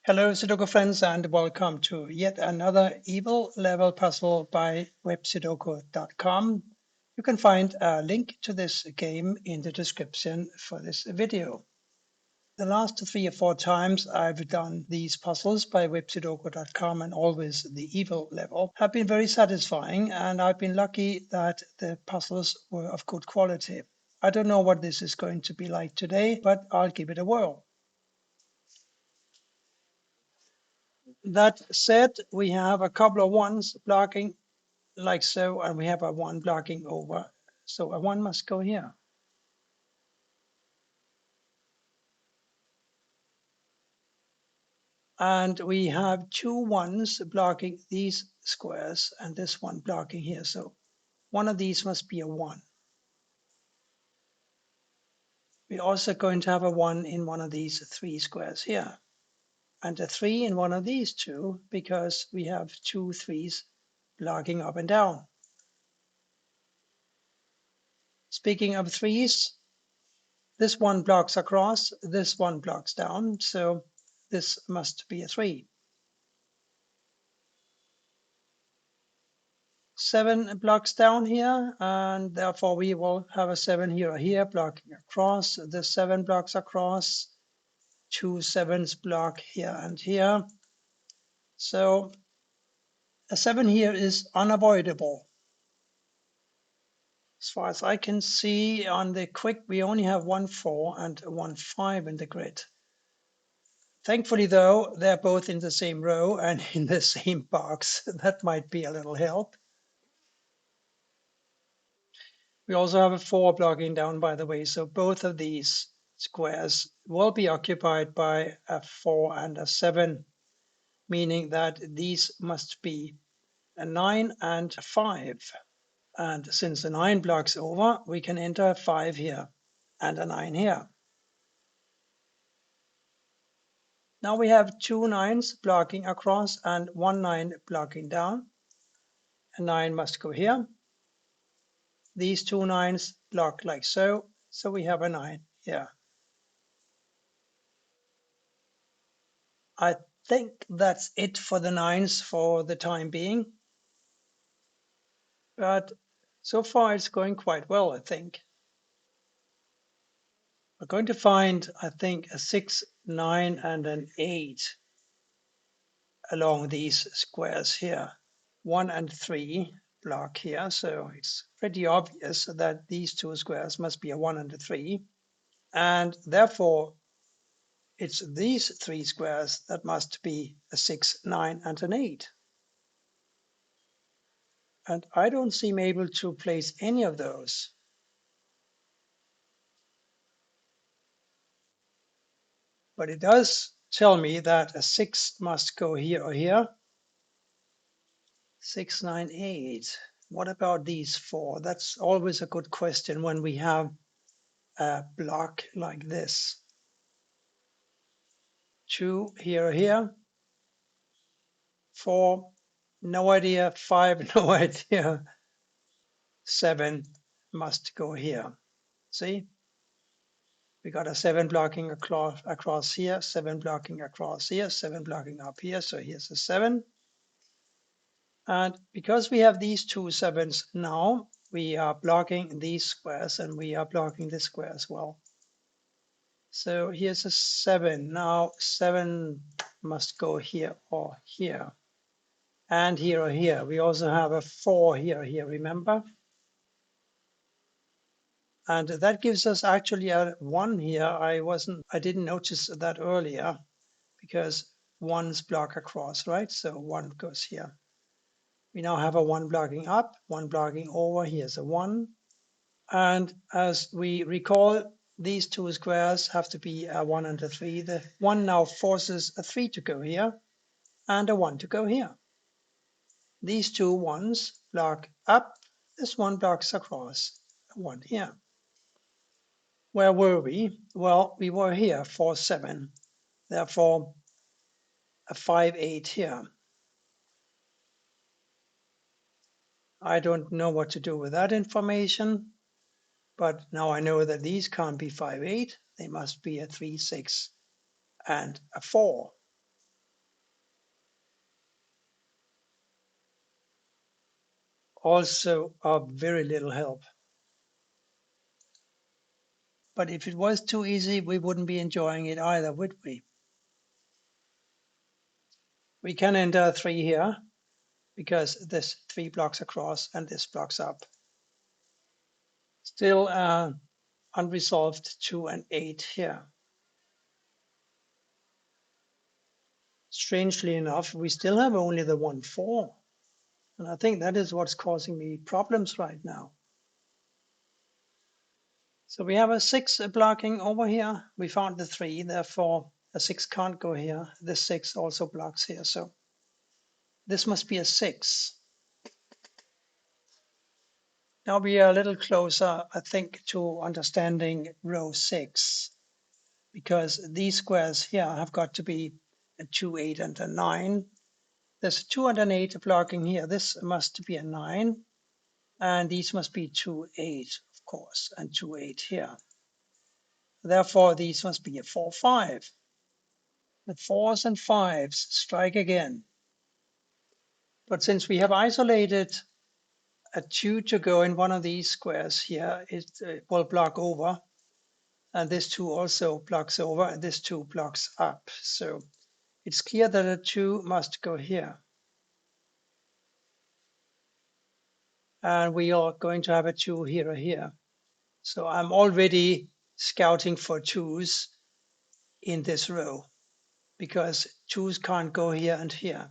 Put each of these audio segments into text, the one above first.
Hello, Sudoku friends, and welcome to yet another Evil Level puzzle by websudoku.com. You can find a link to this game in the description for this video. The last 3 or 4 times I've done these puzzles by websudoku.com, and always the Evil Level, have been very satisfying, and I've been lucky that the puzzles were of good quality. I don't know what this is going to be like today, but I'll give it a whirl. That said, we have a couple of ones blocking like so, and we have a 1 blocking over. So a 1 must go here. And we have 2 1s blocking these squares and this one blocking here. So one of these must be a 1. We're also going to have a 1 in one of these 3 squares here, and a 3 in one of these 2, because we have 2 3s blocking up and down. Speaking of 3s, this one blocks across, this one blocks down, so this must be a 3. 7 blocks down here, and therefore we will have a 7 here or here blocking across. The 7 blocks across, 2 7s block here and here. So a 7 here is unavoidable. As far as I can see on the quick, we only have 1 4 and 1 5 in the grid. Thankfully, though, they're both in the same row and in the same box. That might be a little help. We also have a 4 blocking down, by the way, so both of these squares will be occupied by a 4 and a 7, meaning that these must be a 9 and a 5. And since the 9 blocks over, we can enter a 5 here and a 9 here. Now we have 2 9s blocking across and 1 9 blocking down. A 9 must go here. These 2 9s block like so, so we have a 9 here. I think that's it for the 9s for the time being. But so far it's going quite well, I think. We're going to find, I think, a 6, 9, and an 8 along these squares here. 1 and 3 block here, so it's pretty obvious that these 2 squares must be a 1 and a 3. And therefore, it's these 3 squares that must be a 6, 9, and an 8. And I don't seem able to place any of those. But it does tell me that a 6 must go here or here. 6, 9, 8. What about these 4? That's always a good question when we have a block like this. 2 here or here. 4, no idea. 5, no idea. 7 must go here. See? We got a 7 blocking across here, 7 blocking across here, 7 blocking up here. So here's a 7. And because we have these 2 7s now, we are blocking these squares and we are blocking this square as well. So here's a 7. Now 7 must go here or here. And here or here. We also have a 4 here or here, remember? And that gives us actually a 1 here. I didn't notice that earlier because 1's block across, right? So 1 goes here. We now have a 1 blocking up, 1 blocking over. Here's a 1. And as we recall, these 2 squares have to be a 1 and a 3. The 1 now forces a 3 to go here and a 1 to go here. These 2 1s block up. This 1 blocks across. A 1 here. Where were we? Well, we were here, 4, 7. Therefore, a 5, 8 here. I don't know what to do with that information, but now I know that these can't be 5, 8. They must be a 3, 6, and a 4. also of very little help. But if it was too easy, we wouldn't be enjoying it either, would we? We can enter 3 here because this 3 blocks across and this blocks up. Still unresolved 2 and 8 here. Strangely enough, we still have only the 1, 4. And I think that is what's causing me problems right now. So we have a 6 blocking over here. We found the 3, therefore a 6 can't go here. This 6 also blocks here. So this must be a 6. Now we are a little closer, I think, to understanding row 6, because these squares here have got to be a 2, 8, and a 9. There's a 2 and an 8 blocking here. This must be a 9. And these must be 2, 8, of course, and 2, 8 here. Therefore, these must be a 4, 5. The 4s and 5s strike again. But since we have isolated a 2 to go in one of these squares here, it will block over. And this 2 also blocks over, and this 2 blocks up. So it's clear that a 2 must go here. And we are going to have a 2 here or here. So I'm already scouting for 2s in this row, because 2s can't go here and here.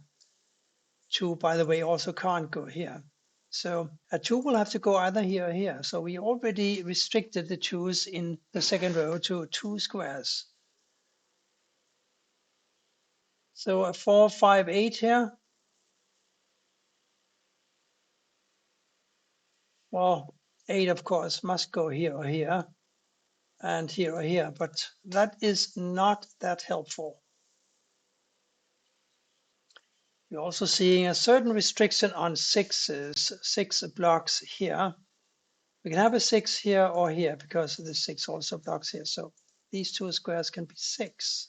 2, by the way, also can't go here. So a 2 will have to go either here or here. So we already restricted the 2s in the second row to 2 squares. So a 4, 5, 8 here. Well, 8, of course, must go here or here and here or here, but that is not that helpful. We're also seeing a certain restriction on 6s, 6 blocks here. We can have a 6 here or here because the 6 also blocks here. So these 2 squares can be 6.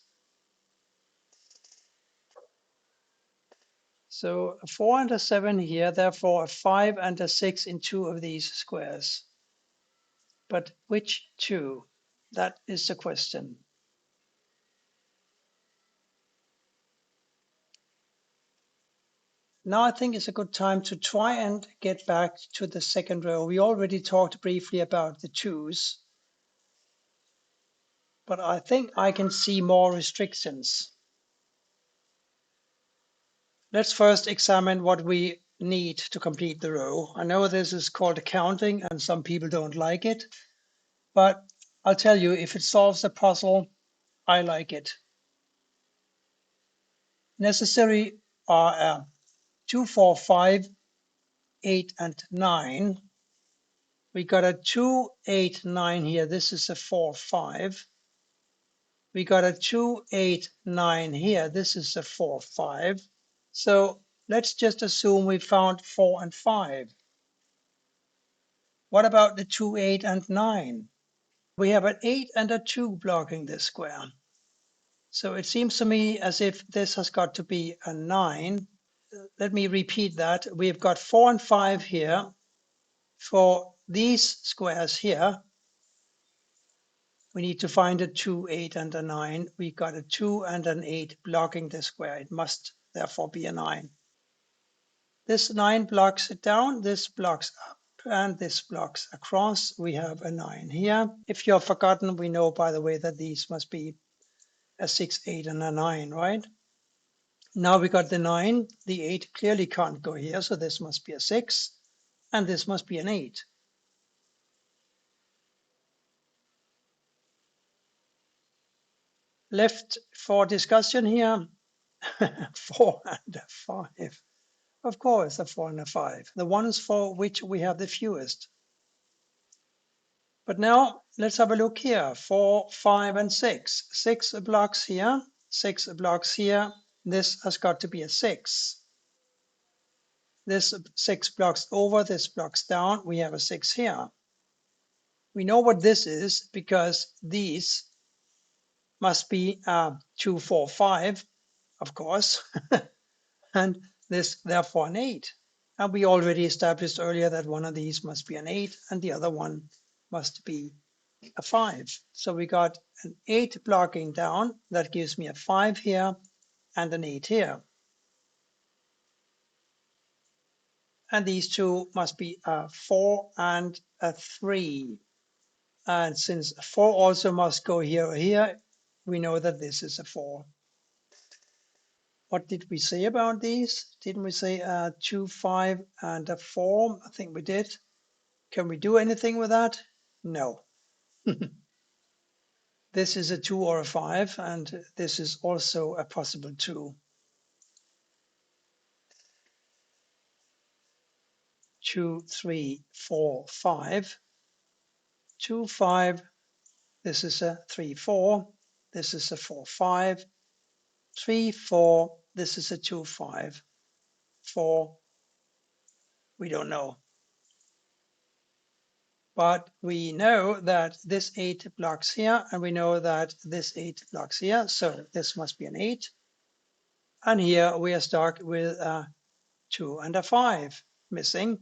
So a 4 and a 7 here, therefore a 5 and a 6 in 2 of these squares. But which 2? That is the question. Now I think it's a good time to try and get back to the second row. We already talked briefly about the 2s, but I think I can see more restrictions. Let's first examine what we need to complete the row. I know this is called counting and some people don't like it, but I'll tell you, if it solves the puzzle, I like it. Necessary are 2, 4, 5, 8, and 9. We got a 2, 8, 9 here. This is a 4, 5. We got a 2, 8, 9 here. This is a 4, 5. So let's just assume we found 4 and 5. What about the 2, 8, and 9? We have an 8 and a 2 blocking this square. So it seems to me as if this has got to be a 9. Let me repeat that. We've got 4 and 5 here. For these squares here, we need to find a 2, 8, and a 9. We got a 2 and an 8 blocking the square. It must therefore be a 9. This 9 blocks it down, this blocks up, and this blocks across. We have a 9 here. If you've forgotten, we know, by the way, that these must be a 6, 8, and a 9, right? Now we got the 9. The 8 clearly can't go here, so this must be a 6, and this must be an 8. Left for discussion here, 4 and a 5. Of course, a 4 and a 5, the ones for which we have the fewest. But now let's have a look here, 4, 5, and 6. 6 blocks here, 6 blocks here. This has got to be a 6. This 6 blocks over, this blocks down. We have a 6 here. We know what this is because these must be 2, 4, 5, of course, and this therefore an 8. And we already established earlier that one of these must be an 8 and the other one must be a 5. So we got an 8 blocking down. That gives me a 5 here and an 8 here. And these two must be a 4 and a 3. And since 4 also must go here or here, we know that this is a 4. What did we say about these? Didn't we say 2, 5, and a 4? I think we did. Can we do anything with that? No. This is a 2 or a 5, and this is also a possible 2. 2, 3, 4, 5. 2, 5. This is a 3, 4. This is a 4, 5. 3, 4. This is a 2, 5. 4. We don't know. But we know that this 8 blocks here, and we know that this 8 blocks here. So this must be an 8. And here we are stuck with a 2 and a 5 missing.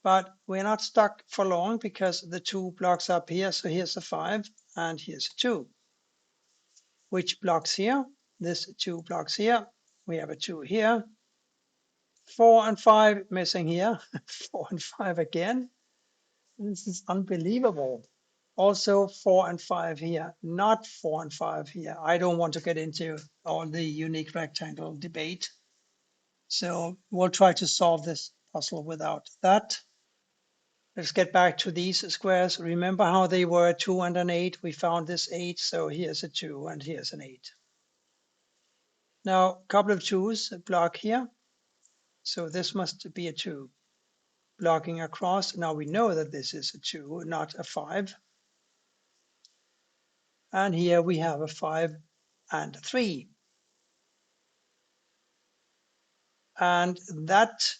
But we're not stuck for long because the 2 blocks up here. So here's a 5 and here's a 2. Which blocks here? This 2 blocks here. We have a 2 here. 4 and 5 missing here. 4 and 5 again. This is unbelievable. Also 4 and 5 here, not 4 and 5 here. I don't want to get into all the unique rectangle debate. So we'll try to solve this puzzle without that. Let's get back to these squares. Remember how they were 2 and an 8? We found this 8, so here's a 2 and here's an 8. Now, a couple of 2's block here. So this must be a 2. Blocking across. Now we know that this is a 2, not a 5. And here we have a 5 and a 3. And that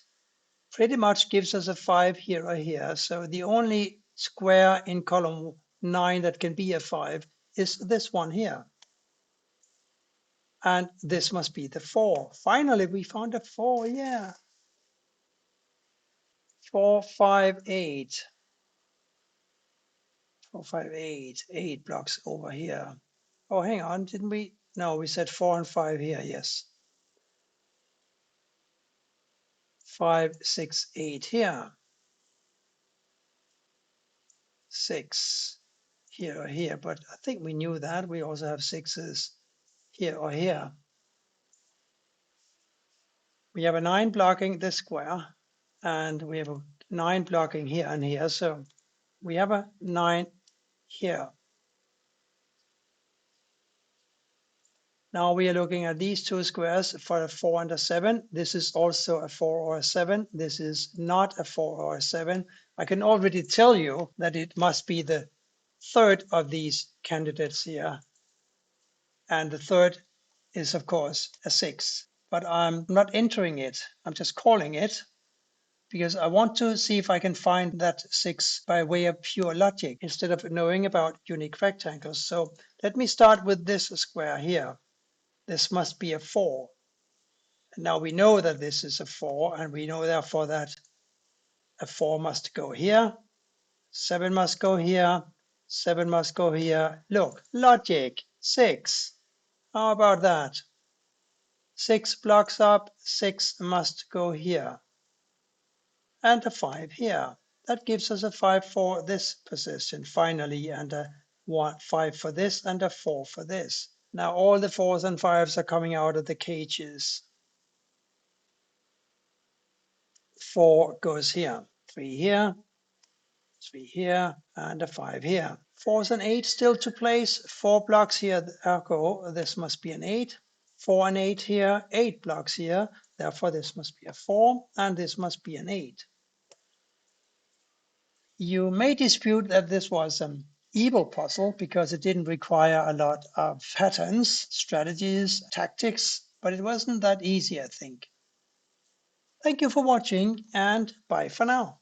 pretty much gives us a 5 here or here. So the only square in column 9 that can be a 5 is this one here. And this must be the 4. Finally, we found a 4, yeah. 4, 5, 8. 4, 5, 8. 8 blocks over here. Oh, hang on, didn't we? No, we said 4 and 5 here, yes. 5, 6, 8 here. 6 here or here, but I think we knew that. We also have 6's here or here. We have a 9 blocking this square, and we have a 9 blocking here and here. So we have a 9 here. Now we are looking at these two squares for a 4 and a 7. This is also a 4 or a 7. This is not a 4 or a 7. I can already tell you that it must be the third of these candidates here. And the third is, of course, a 6. But I'm not entering it. I'm just calling it because I want to see if I can find that 6 by way of pure logic instead of knowing about unique rectangles. So let me start with this square here. This must be a 4. And now we know that this is a 4, and we know therefore that a 4 must go here, 7 must go here, 7 must go here. Look, logic, 6. How about that? 6 blocks up, 6 must go here. And a 5 here. That gives us a 5 for this position finally, and a 5 for this, and a 4 for this. Now all the 4's and 5's are coming out of the cages. 4 goes here, 3 here, 3 here, and a 5 here. 4's and 8 still to place. 4 blocks here, ergo this must be an 8. 4 and 8 here, 8 blocks here. Therefore, this must be a 4, and this must be an 8. You may dispute that this was an evil puzzle because it didn't require a lot of patterns, strategies, tactics, but it wasn't that easy, I think. Thank you for watching, and bye for now.